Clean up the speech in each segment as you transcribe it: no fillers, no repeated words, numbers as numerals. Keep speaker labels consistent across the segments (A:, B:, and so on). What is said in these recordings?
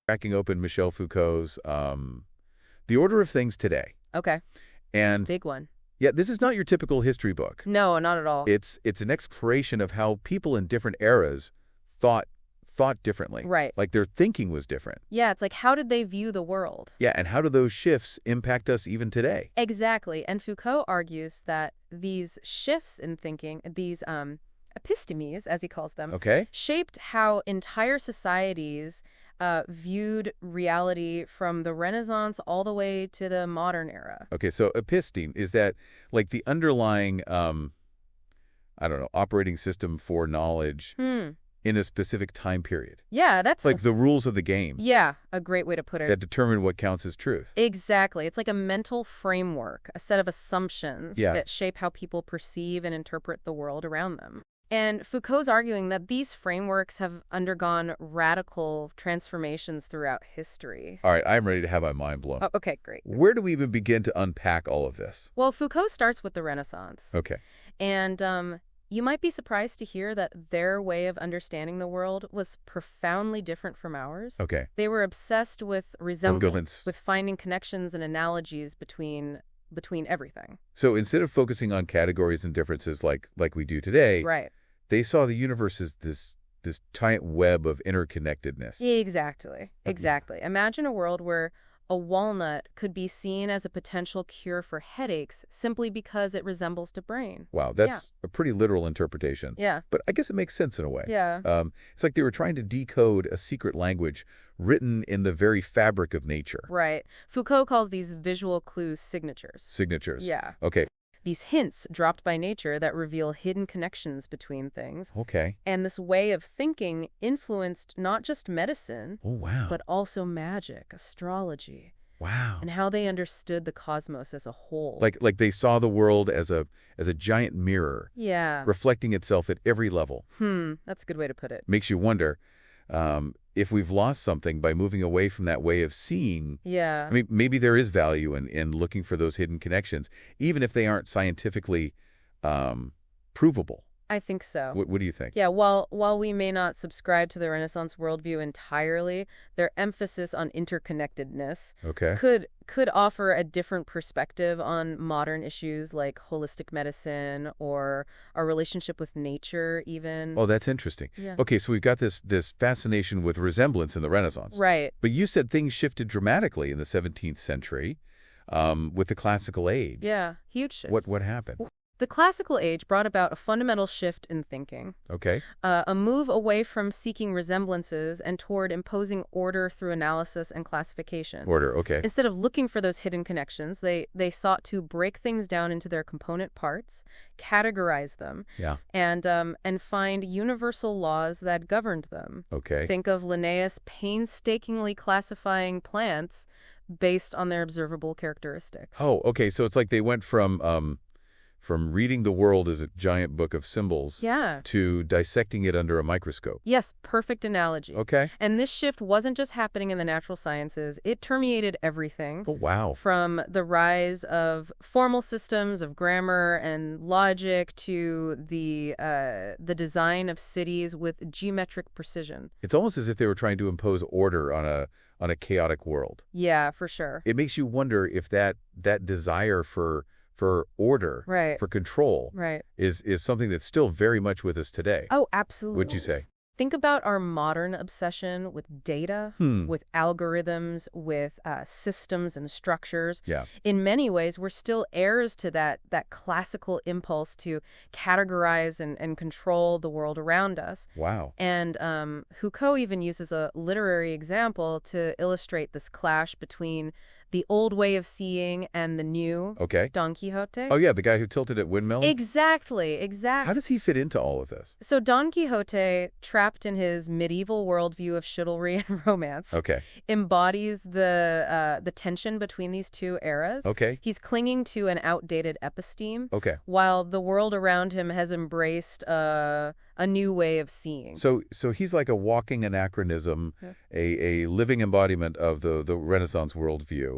A: Cracking open Michel Foucault's The Order of Things Today.
B: Okay.
A: And
B: Big one.
A: yeah, this is not your typical history book.
B: No, not at all.
A: It's an exploration of how people in different eras thought differently.
B: Right.
A: Like their thinking was different.
B: Yeah, it's like, how did they view the world?
A: Yeah, and how do those shifts impact us even today?
B: Exactly. And Foucault argues that these shifts in thinking, these epistemes, as he calls them,
A: Okay.
B: shaped how entire societies viewed reality from the Renaissance all the way to the modern era.
A: Okay, so episteme, is that like the underlying, I don't know, operating system for knowledge in a specific time period?
B: Yeah, that's
A: Like the rules of the game
B: yeah, a great way to put it.
A: that determine what counts as truth.
B: Exactly. It's like a mental framework, a set of assumptions
A: Yeah.
B: that shape how people perceive and interpret the world around them. And Foucault's arguing that these frameworks have undergone radical transformations throughout history.
A: All right, I'm ready to have my mind blown.
B: Oh, okay, great.
A: Where do we even begin to unpack all of this?
B: Well, Foucault starts with the Renaissance.
A: Okay.
B: And you might be surprised to hear that their way of understanding the world was profoundly different from ours.
A: Okay.
B: They were obsessed with resemblance,
A: Resemblance.
B: with finding connections and analogies between everything.
A: So instead of focusing on categories and differences like we do today,
B: Right.
A: they saw the universe as this giant web of interconnectedness.
B: Exactly. Exactly. Imagine a world where a walnut could be seen as a potential cure for headaches simply because it resembles the brain.
A: Wow, that's a pretty literal interpretation.
B: Yeah.
A: But I guess it makes sense in a way.
B: Yeah.
A: It's like they were trying to decode a secret language written in the very fabric of nature.
B: Right. Foucault calls these visual clues signatures.
A: Signatures.
B: Yeah.
A: Okay.
B: These hints dropped by nature that reveal hidden connections between things.
A: Okay.
B: And this way of thinking influenced not just medicine,
A: Oh, wow.
B: but also magic, astrology,
A: wow.
B: and how they understood the cosmos as a whole.
A: Like they saw the world as a giant mirror,
B: Yeah.
A: reflecting itself at every level.
B: That's a good way to put it.
A: Makes you wonder if we've lost something by moving away from that way of seeing.
B: Yeah.
A: I mean, maybe there is value in looking for those hidden connections, even if they aren't scientifically provable.
B: I think so.
A: What do you think?
B: Yeah, while we may not subscribe to the Renaissance worldview entirely, their emphasis on interconnectedness
A: Okay.
B: could offer a different perspective on modern issues like holistic medicine or our relationship with nature even.
A: Oh, that's interesting.
B: Yeah.
A: Okay, so we've got this fascination with resemblance in the Renaissance.
B: Right.
A: But you said things shifted dramatically in the 17th century with the Classical Age.
B: Yeah, huge shift.
A: What happened?
B: The Classical Age brought about a fundamental shift in thinking.
A: Okay.
B: A move away from seeking resemblances and toward imposing order through analysis and classification.
A: Order, okay.
B: Instead of looking for those hidden connections, they sought to break things down into their component parts, categorize them,
A: Yeah.
B: and find universal laws that governed them.
A: Okay.
B: Think of Linnaeus painstakingly classifying plants based on their observable characteristics.
A: Oh, okay, so it's like they went from reading the world as a giant book of symbols
B: Yeah.
A: to dissecting it under a microscope.
B: Yes, perfect analogy.
A: Okay.
B: And this shift wasn't just happening in the natural sciences. It permeated everything.
A: Oh, wow.
B: From the rise of formal systems of grammar and logic to the design of cities with geometric precision.
A: It's almost as if they were trying to impose order on a chaotic world.
B: Yeah, for sure.
A: It makes you wonder if that desire for order,
B: Right.
A: for control,
B: Right.
A: is something that's still very much with us today.
B: Oh, absolutely.
A: Would you say?
B: Think about our modern obsession with data, with algorithms, with systems and structures.
A: Yeah.
B: In many ways, we're still heirs to that classical impulse to categorize and control the world around us.
A: Wow.
B: And Foucault even uses a literary example to illustrate this clash between the old way of seeing and the new.
A: Okay.
B: Don Quixote.
A: Oh, yeah, the guy who tilted at windmill?
B: Exactly.
A: How does he fit into all of this?
B: So Don Quixote, trapped in his medieval worldview of chivalry and romance,
A: Okay.
B: embodies the tension between these two eras.
A: Okay.
B: He's clinging to an outdated episteme,
A: Okay.
B: while the world around him has embraced a new way of seeing.
A: So he's like a walking anachronism, a living embodiment of the Renaissance worldview.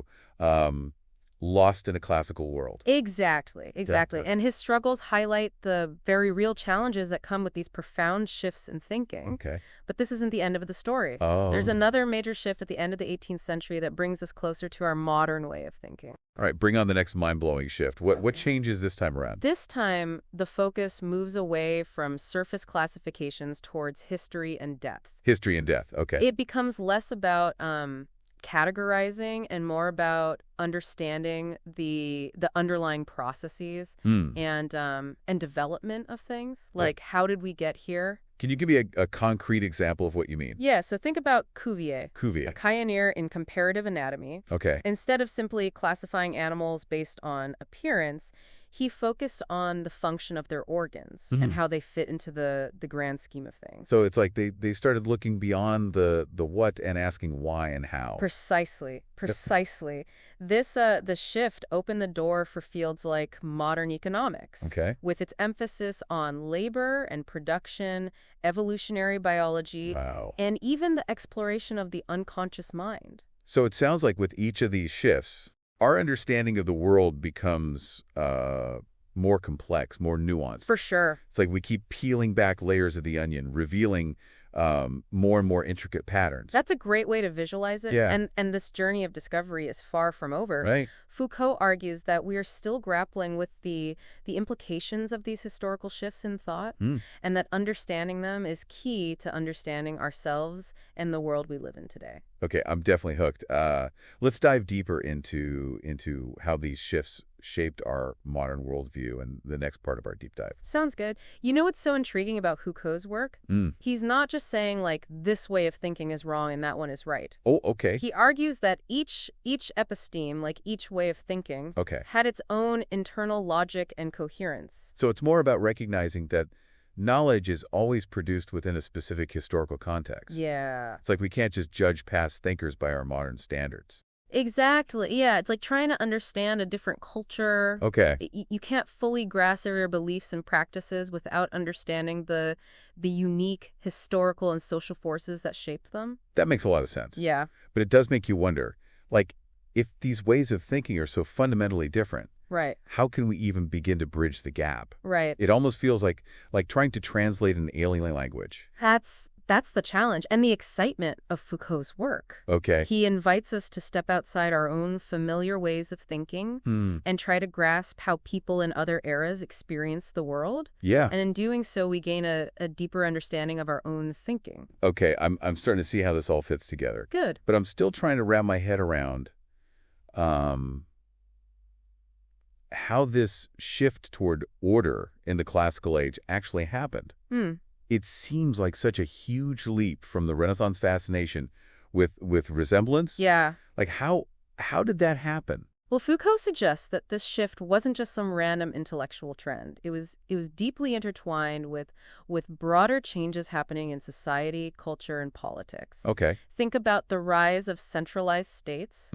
A: lost in a classical world.
B: Exactly.
A: Yeah.
B: And his struggles highlight the very real challenges that come with these profound shifts in thinking.
A: Okay.
B: But this isn't the end of the story. There's
A: Oh.
B: another major shift at the end of the 18th century that brings us closer to our modern way of thinking.
A: All right, bring on the next mind-blowing shift. What changes this time around?
B: This time, the focus moves away from surface classifications towards history and depth.
A: History and death. Okay.
B: It becomes less about categorizing and more about understanding the underlying processes and development of things. Like, how did we get here?
A: Can you give me a concrete example of what you mean?
B: Yeah, so think about Cuvier,
A: Cuvier.
B: a pioneer in comparative anatomy.
A: Okay.
B: Instead of simply classifying animals based on appearance, he focused on the function of their organs and how they fit into the grand scheme of things.
A: So it's like they started looking beyond the what and asking why and how.
B: Precisely. The shift opened the door for fields like modern economics.
A: Okay.
B: With its emphasis on labor and production, evolutionary biology,
A: Wow.
B: and even the exploration of the unconscious mind.
A: So it sounds like with each of these shifts, our understanding of the world becomes more complex, more nuanced.
B: For sure.
A: It's like we keep peeling back layers of the onion, revealing more and more intricate patterns.
B: That's a great way to visualize it.
A: Yeah.
B: And this journey of discovery is far from over.
A: Right.
B: Foucault argues that we are still grappling with the implications of these historical shifts in thought, and that understanding them is key to understanding ourselves and the world we live in today.
A: Okay, I'm definitely hooked. Let's dive deeper into how these shifts shaped our modern worldview in the next part of our deep dive.
B: Sounds good. You know what's so intriguing about Foucault's work? He's not just saying, like, this way of thinking is wrong and that one is right.
A: Oh, okay.
B: He argues that each episteme, like each way of thinking, had its own internal logic and coherence.
A: So it's more about recognizing that knowledge is always produced within a specific historical context.
B: Yeah.
A: It's like we can't just judge past thinkers by our modern standards.
B: Exactly. Yeah, it's like trying to understand a different culture.
A: Okay.
B: You can't fully grasp their beliefs and practices without understanding the unique historical and social forces that shaped them.
A: That makes a lot of sense.
B: Yeah.
A: But it does make you wonder, like, if these ways of thinking are so fundamentally different,
B: right,
A: how can we even begin to bridge the gap?
B: Right.
A: It almost feels like trying to translate an alien language.
B: That's the challenge and the excitement of Foucault's work.
A: Okay.
B: He invites us to step outside our own familiar ways of thinking and try to grasp how people in other eras experience the world.
A: Yeah.
B: And in doing so, we gain a deeper understanding of our own thinking.
A: Okay, I'm starting to see how this all fits together.
B: Good.
A: But I'm still trying to wrap my head around how this shift toward order in the classical age actually happened. It seems like such a huge leap from the Renaissance fascination with resemblance.
B: Yeah.
A: Like how did that happen?
B: Well, Foucault suggests that this shift wasn't just some random intellectual trend. It was deeply intertwined with broader changes happening in society, culture, and politics.
A: Okay.
B: Think about the rise of centralized states,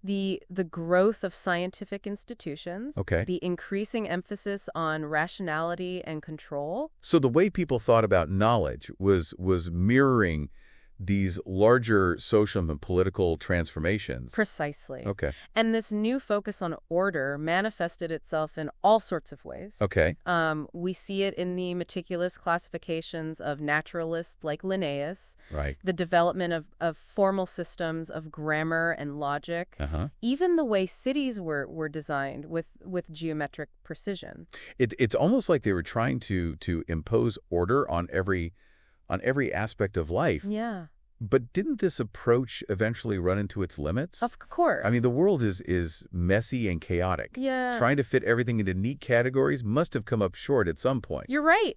B: the growth of scientific institutions, the increasing emphasis on rationality and control.
A: So the way people thought about knowledge was mirroring these larger social and political transformations.
B: Precisely.
A: Okay.
B: And this new focus on order manifested itself in all sorts of ways.
A: Okay.
B: We see it in the meticulous classifications of naturalists like Linnaeus,
A: Right.
B: the development of formal systems of grammar and logic, even the way cities were designed with geometric precision.
A: It's almost like they were trying to impose order on every aspect of life.
B: Yeah.
A: But didn't this approach eventually run into its limits?
B: Of course.
A: I mean, the world is messy and chaotic.
B: Yeah.
A: Trying to fit everything into neat categories must have come up short at some point.
B: You're right.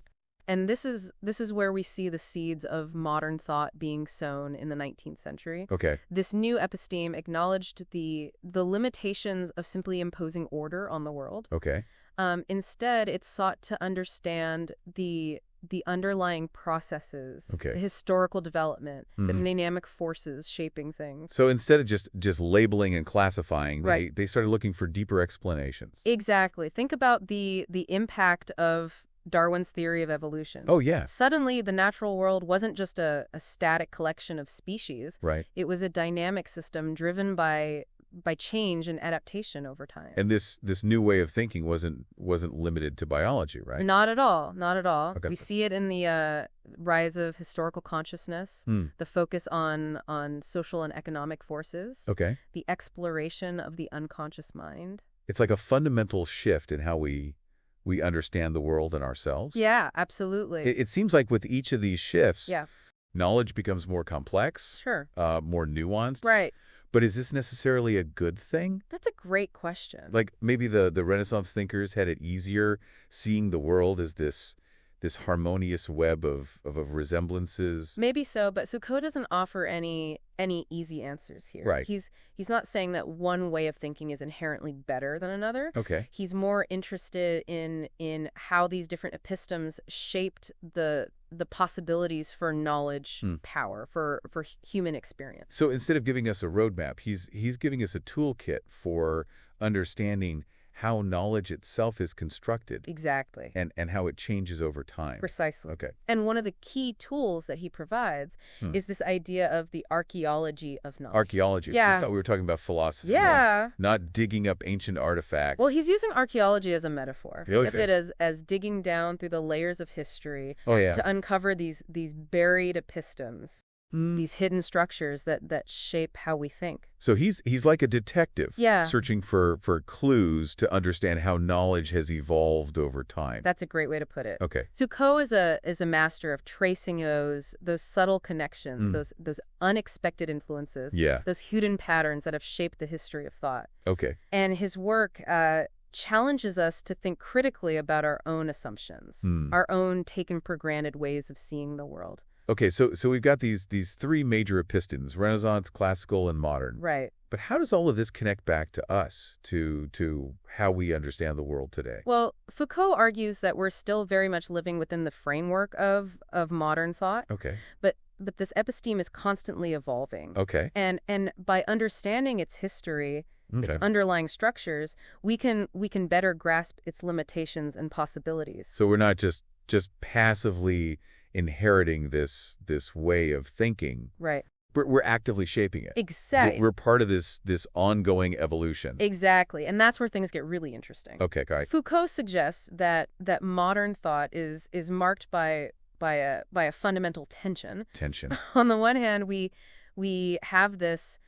B: And this is where we see the seeds of modern thought being sown in the 19th century.
A: Okay.
B: This new episteme acknowledged the limitations of simply imposing order on the world.
A: Okay.
B: Instead, it sought to understand the underlying processes, the historical development, the dynamic forces shaping things.
A: So instead of just labeling and classifying,
B: Right.
A: they started looking for deeper explanations.
B: Exactly. Think about the impact of Darwin's theory of evolution.
A: Oh, yeah.
B: Suddenly, the natural world wasn't just a static collection of species.
A: Right.
B: It was a dynamic system driven by by change and adaptation over time.
A: And this new way of thinking wasn't limited to biology, right?
B: Not at all. Not at all.
A: Okay.
B: We see it in the rise of historical consciousness, the focus on social and economic forces,
A: Okay.
B: the exploration of the unconscious mind.
A: It's like a fundamental shift in how we understand the world and ourselves.
B: Yeah, absolutely.
A: It seems like with each of these shifts,
B: Yeah,
A: knowledge becomes more complex,
B: sure.
A: more nuanced.
B: Right.
A: But is this necessarily a good thing?
B: That's a great question.
A: Like maybe the Renaissance thinkers had it easier seeing the world as this harmonious web of resemblances.
B: Maybe so, but Foucault doesn't offer any easy answers here.
A: Right.
B: He's not saying that one way of thinking is inherently better than another.
A: Okay.
B: He's more interested in how these different epistemes shaped the possibilities for knowledge power, for human experience.
A: So instead of giving us a roadmap, he's giving us a toolkit for understanding how knowledge itself is constructed.
B: Exactly.
A: And how it changes over time.
B: Precisely.
A: Okay.
B: And one of the key tools that he provides is this idea of the archaeology of knowledge.
A: Archaeology.
B: Yeah.
A: I thought we were talking about philosophy.
B: Yeah.
A: Not digging up ancient artifacts.
B: Well, he's using archaeology as a metaphor.
A: Okay.
B: Think of it as digging down through the layers of history
A: to
B: uncover these buried epistemes. These hidden structures that shape how we think.
A: So he's like a detective,
B: Yeah.
A: searching for clues to understand how knowledge has evolved over time.
B: That's a great way to put it.
A: Okay.
B: Foucault is a master of tracing those subtle connections, those unexpected influences,
A: Yeah.
B: those hidden patterns that have shaped the history of thought.
A: Okay.
B: And his work challenges us to think critically about our own assumptions, our own taken for granted ways of seeing the world.
A: Okay, so we've got these three major epistemes: Renaissance, classical, and modern.
B: Right.
A: But how does all of this connect back to us, to how we understand the world today?
B: Well, Foucault argues that we're still very much living within the framework of modern thought.
A: Okay.
B: But this episteme is constantly evolving.
A: Okay.
B: And by understanding its history, its underlying structures, we can better grasp its limitations and possibilities.
A: So we're not just passively inheriting this way of thinking.
B: Right.
A: We're actively shaping it.
B: Exactly.
A: We're part of this ongoing evolution.
B: Exactly. And that's where things get really interesting.
A: Okay, got it.
B: Foucault suggests that modern thought is marked by a fundamental tension.
A: Tension.
B: On the one hand, we have this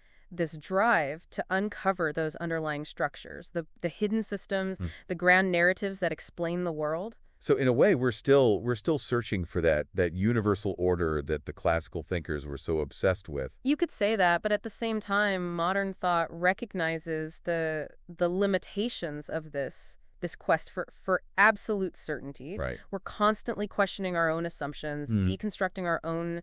B: drive to uncover those underlying structures, the hidden systems, the grand narratives that explain the world.
A: So in a way, we're still searching for that universal order that the classical thinkers were so obsessed with.
B: You could say that, but at the same time, modern thought recognizes the limitations of this quest for absolute certainty.
A: Right.
B: We're constantly questioning our own assumptions, deconstructing our own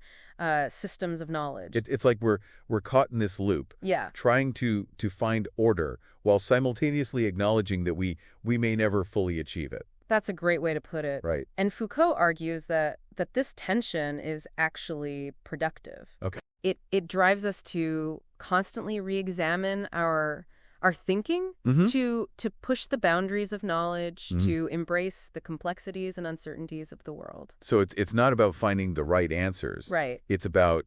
B: systems of knowledge.
A: It's like we're caught in this loop.
B: Yeah.
A: Trying to find order while simultaneously acknowledging that we may never fully achieve it.
B: That's a great way to put it.
A: Right.
B: And Foucault argues that this tension is actually productive.
A: Okay.
B: It drives us to constantly re-examine our thinking, to push the boundaries of knowledge, to embrace the complexities and uncertainties of the world.
A: So it's not about finding the right answers.
B: Right.
A: It's about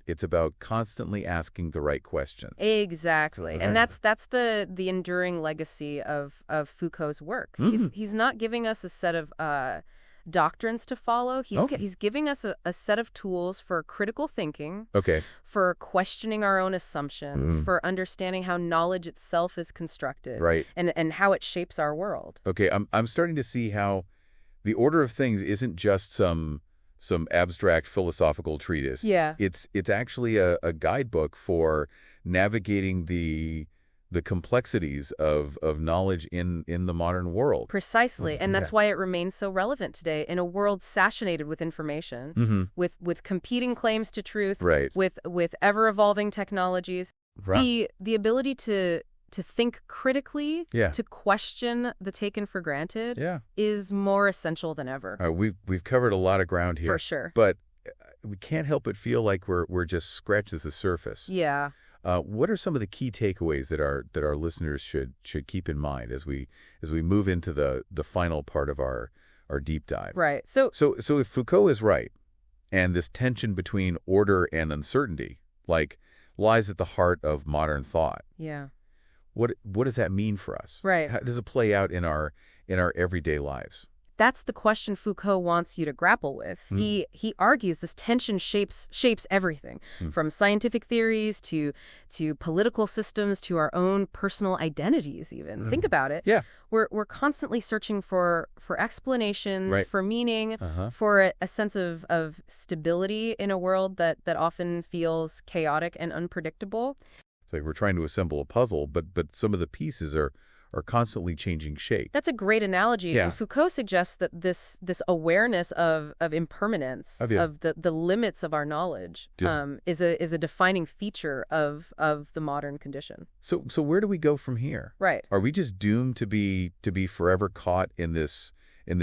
A: constantly asking the right questions.
B: Exactly.
A: Right.
B: And that's the enduring legacy of Foucault's work. He's not giving us a set of doctrines to follow. He's giving us a set of tools for critical thinking,
A: Okay.
B: for questioning our own assumptions, for understanding how knowledge itself is constructed,
A: Right.
B: and how it shapes our world.
A: Okay, I'm starting to see how the order of things isn't just some abstract philosophical treatise.
B: Yeah.
A: It's actually a guidebook for navigating the complexities of knowledge in the modern world.
B: Precisely, and that's why it remains so relevant today in a world saturated with information, with competing claims to truth,
A: Right.
B: with ever-evolving technologies.
A: Right.
B: The ability to think critically,
A: Yeah.
B: to question the taken for granted,
A: Yeah.
B: is more essential than ever.
A: All right, we've covered a lot of ground here.
B: For sure.
A: But we can't help but feel like we're just scratching the surface.
B: Yeah.
A: What are some of the key takeaways that our listeners should keep in mind as we move into the final part of our deep dive?
B: Right. So
A: if Foucault is right, and this tension between order and uncertainty lies at the heart of modern thought,
B: yeah.
A: what does that mean for us?
B: Right.
A: How does it play out in our everyday lives?
B: That's the question Foucault wants you to grapple with. He argues this tension shapes everything, from scientific theories to political systems to our own personal identities even. Think about it.
A: Yeah.
B: We're constantly searching for explanations,
A: Right.
B: for meaning, for a sense of stability in a world that often feels chaotic and unpredictable.
A: It's like we're trying to assemble a puzzle, but some of the pieces are constantly changing shape.
B: That's a great analogy.
A: Yeah.
B: And Foucault suggests that this awareness of impermanence, of the limits of our knowledge, is a defining feature of the modern condition.
A: So where do we go from here?
B: Right.
A: Are we just doomed to be forever caught in this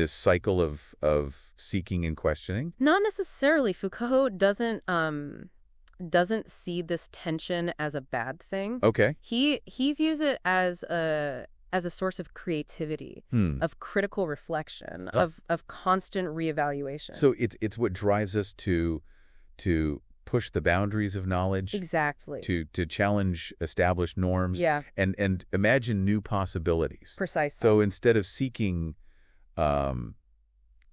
A: cycle of seeking and questioning?
B: Not necessarily. Foucault doesn't see this tension as a bad thing.
A: Okay.
B: He views it as a source of creativity, of critical reflection, of constant reevaluation.
A: So it's what drives us to push the boundaries of knowledge.
B: Exactly.
A: To challenge established norms.
B: Yeah.
A: And imagine new possibilities.
B: Precisely.
A: So instead of seeking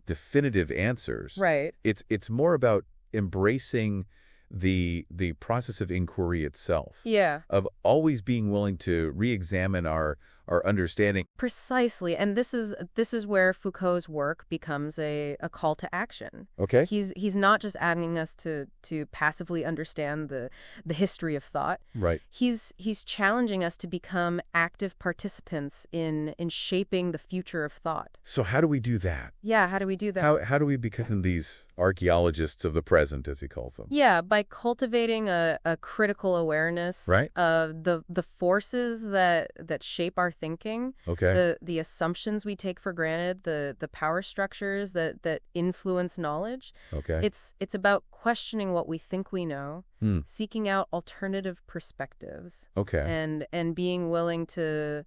A: definitive answers,
B: right,
A: it's more about embracing the process of inquiry itself.
B: Yeah.
A: Of always being willing to re-examine our understanding.
B: Precisely. And this is where Foucault's work becomes a call to action.
A: Okay.
B: He's not just asking us to passively understand the history of thought.
A: Right.
B: He's challenging us to become active participants in shaping the future of thought.
A: So how do we do that?
B: Yeah, how do we do that?
A: How do we become these archaeologists of the present, as he calls them?
B: Yeah, by cultivating a critical awareness,
A: right,
B: of the forces that shape our thinking,
A: okay,
B: the assumptions we take for granted, the power structures that influence knowledge.
A: Okay.
B: It's about questioning what we think we know, seeking out alternative perspectives.
A: Okay.
B: And being willing to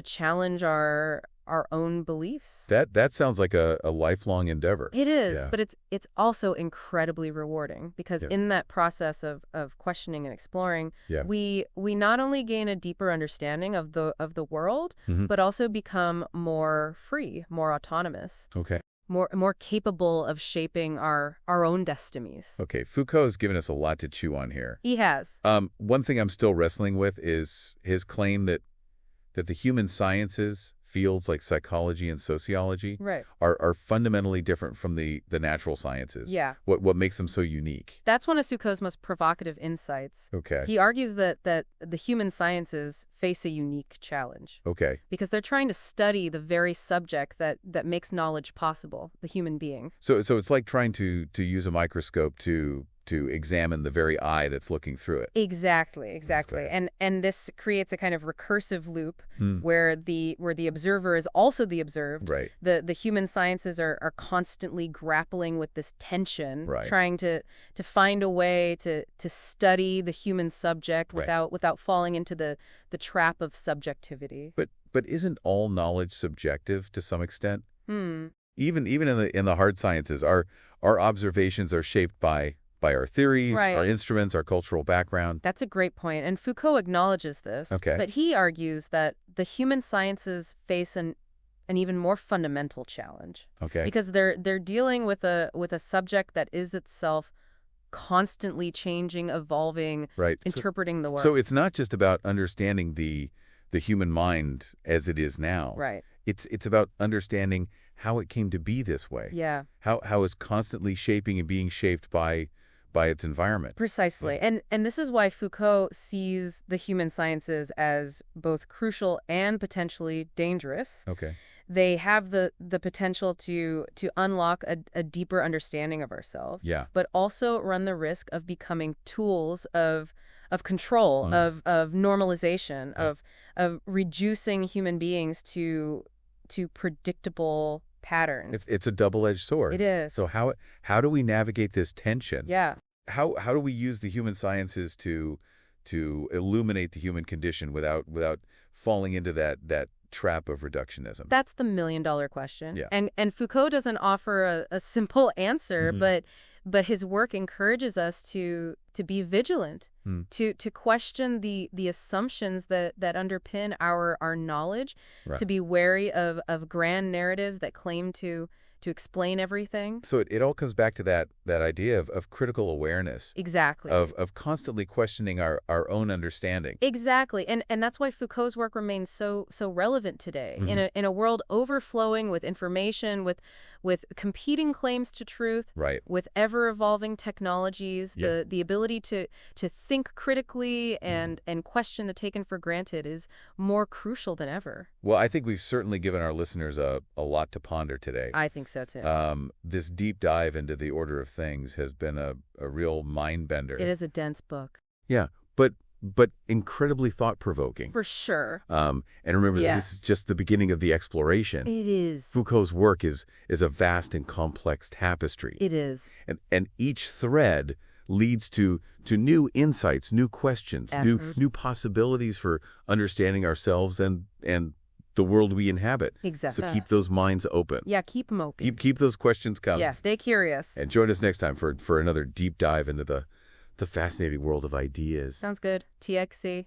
B: challenge our own beliefs.
A: That sounds like a lifelong endeavor.
B: It is,
A: yeah,
B: but it's also incredibly rewarding because in that process of questioning and exploring, we not only gain a deeper understanding of the world, but also become more free, more autonomous.
A: Okay.
B: More capable of shaping our own destinies.
A: Okay, Foucault's given us a lot to chew on here.
B: He has.
A: One thing I'm still wrestling with is his claim that the human sciences, fields like psychology and sociology, are fundamentally different from the natural sciences.
B: Yeah.
A: What makes them so unique?
B: That's one of Foucault's most provocative insights.
A: Okay.
B: He argues that the human sciences face a unique challenge.
A: Okay.
B: Because they're trying to study the very subject that makes knowledge possible, the human being.
A: So it's like trying to use a microscope to examine the very eye that's looking through it.
B: Exactly. And this creates a kind of recursive loop where the observer is also the observed.
A: Right.
B: The human sciences are constantly grappling with this tension, trying to find a way to study the human subject without falling into the trap of subjectivity.
A: But isn't all knowledge subjective to some extent? Even in the hard sciences, our observations are shaped by our theories, our instruments, our cultural background.
B: That's a great point, and Foucault acknowledges this.
A: Okay.
B: But he argues that the human sciences face an even more fundamental challenge.
A: Okay.
B: Because they're dealing with a subject that is itself constantly changing, evolving, interpreting the world.
A: So it's not just about understanding the human mind as it is now.
B: Right.
A: It's about understanding how it came to be this way.
B: Yeah.
A: How it's constantly shaping and being shaped by its environment.
B: Precisely. And this is why Foucault sees the human sciences as both crucial and potentially dangerous.
A: Okay.
B: They have the potential to unlock a deeper understanding of ourselves.
A: Yeah.
B: But also run the risk of becoming tools of control, of normalization, of reducing human beings to predictable patterns.
A: It's a double-edged sword.
B: It is.
A: So how do we navigate this tension?
B: Yeah.
A: How do we use the human sciences to illuminate the human condition without falling into that trap of reductionism?
B: That's the million-dollar question.
A: Yeah.
B: And Foucault doesn't offer a simple answer, but his work encourages us to be vigilant, to question the assumptions that underpin our knowledge,
A: Right.
B: to be wary of grand narratives that claim to explain everything.
A: So it all comes back to that idea of critical awareness.
B: Exactly.
A: Of constantly questioning our own understanding.
B: Exactly. And that's why Foucault's work remains so relevant today. In a world overflowing with information, with competing claims to truth,
A: Right.
B: with ever-evolving technologies, the ability to think critically and question the taken for granted is more crucial than ever.
A: Well, I think we've certainly given our listeners a lot to ponder today.
B: I think so, too.
A: This deep dive into the order of things has been a real mind-bender.
B: It is a dense book.
A: Yeah, but incredibly thought-provoking.
B: For sure.
A: And remember, this is just the beginning of the exploration.
B: It is.
A: Foucault's work is a vast and complex tapestry.
B: It is.
A: And each thread leads to new insights, new questions, new possibilities for understanding ourselves and the world we inhabit.
B: Exactly.
A: So keep those minds open.
B: Yeah, keep them open.
A: Keep those questions coming.
B: Yeah, stay curious.
A: And join us next time for another deep dive into the fascinating world of ideas.
B: Sounds good. TXC.